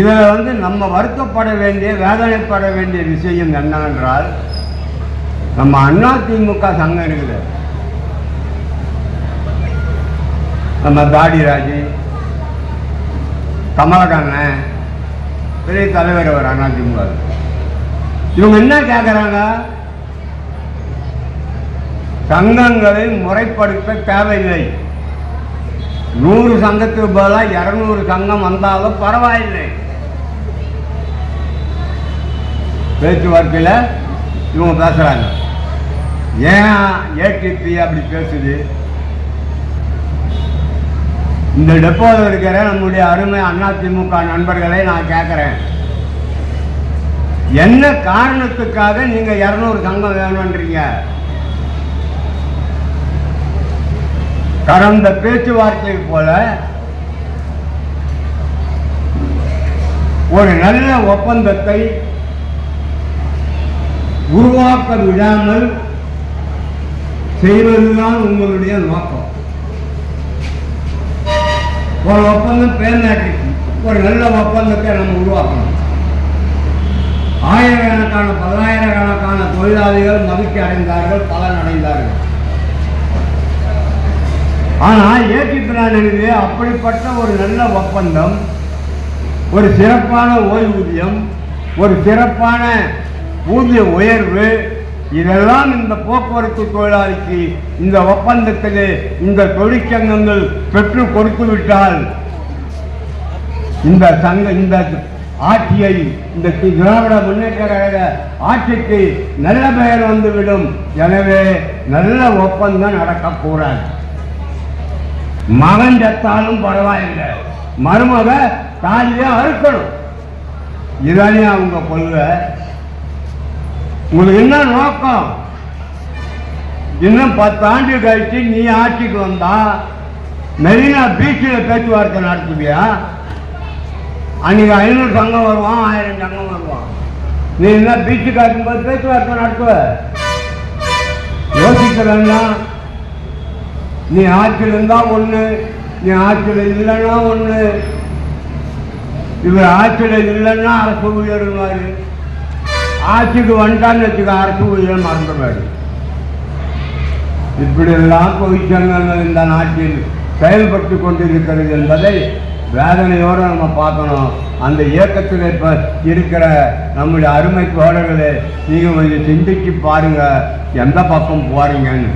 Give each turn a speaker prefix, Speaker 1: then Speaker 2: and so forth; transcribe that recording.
Speaker 1: இதில் நம்ம வருத்தப்பட வேண்டிய வேதனைப்பட வேண்டிய விஷயம் என்னவென்றால், நம்ம அதிமுக சங்கம் இருக்குது, நம்ம தாடிராஜ், கமலக்கண்ணன், பெரிய தலைவர் அவர் அதிமுக. இவங்க என்ன கேட்குறாங்க? சங்கங்களை முறைப்படுத்த தேவையில்லை. 100 சங்கத்துக்கு பதிலாக 200 சங்கம் வந்தாலும் பரவாயில்லை. பேச்சுவார்த்தையில் இவங்க பேசுகிறாங்க. ஏன் ஏடிபி அப்படி பேசுது? இந்த டெப்போவில் இருக்கிற நம்முடைய அருமை அதிமுக நண்பர்களை நான் கேட்குறேன், என்ன காரணத்துக்காக நீங்கள் 200 சங்கம் வேணும்ன்றீங்க? கடந்த பேச்சுவார்த்தை போல ஒரு நல்ல ஒப்பந்தத்தை உருவாக்க விடாமல் செய்வதுதான் உங்களுடைய நோக்கம். ஒரு ஒப்பந்தம் பேர்நாட்டிக்கு ஒரு நல்ல ஒப்பந்தத்தை நம்ம உருவாக்கணும். ஆயிரக்கணக்கான 10,000கணக்கான தொழிலாளிகள் மகிழ்ச்சி அடைந்தார்கள், பலன் அடைந்தார்கள். ஆனால் ஏற்றிப்பிரானே அப்படிப்பட்ட ஒரு நல்ல ஒப்பந்தம், ஒரு சிறப்பான ஓய்வூதியம், ஒரு சிறப்பான ஊதிய உயர்வு, இதெல்லாம் இந்த போக்குவரத்து தொழிலாளிக்கு இந்த ஒப்பந்தத்திலே இந்த தொழிற்சங்கங்கள் பெற்று கொடுத்து விட்டால் இந்த ஆட்சியை, இந்த திராவிட முன்னேற்ற கழக ஆட்சிக்கு நல்ல பெயர் வந்துவிடும். எனவே நல்ல ஒப்பந்தம் நடக்கக்கூடாது. மகன் செத்தாலும் பரவாயில்லை, மருமக தாலியை அறுக்கணும். இதானே அவங்க கொள்கை. உங்களுக்கு என்ன நோக்கம்? இன்னும் 10 ஆண்டு கழிச்சு நீ ஆட்சிக்கு வந்தா மெரினா பீச்சில் பேச்சுவார்த்தை நடத்துவியா? அன்னைக்கு 500 சங்கம் வருவான், 1000 சங்கம் வருவான். நீ என்ன பீச்சு காட்டும்போது பேச்சுவார்த்தை நடத்துவ? யோசிக்கிறா? நீ ஆட்சியில் இருந்தா ஒண்ணு, நீ ஆட்சியில் இல்லைன்னா ஒண்ணு. இவர் ஆட்சியில் இல்லைன்னா அரசு ஊழியர், ஆட்சிக்கு வந்துட்டான்னு வச்சுக்க அரசு ஊழியர் மறந்துடுவாரு. இப்படியெல்லாம் தொழிற்சங்கங்கள் இந்த நாட்டில் செயல்பட்டு கொண்டிருக்கிறது என்பதை வேதனையோடு நம்ம பார்க்கணும். அந்த இயக்கத்தில் இப்போ இருக்கிற நம்முடைய அருமை தோழர்களே, நீங்கள் கொஞ்சம் சிந்திச்சு பாருங்க எந்த பக்கம் போறீங்கன்னு.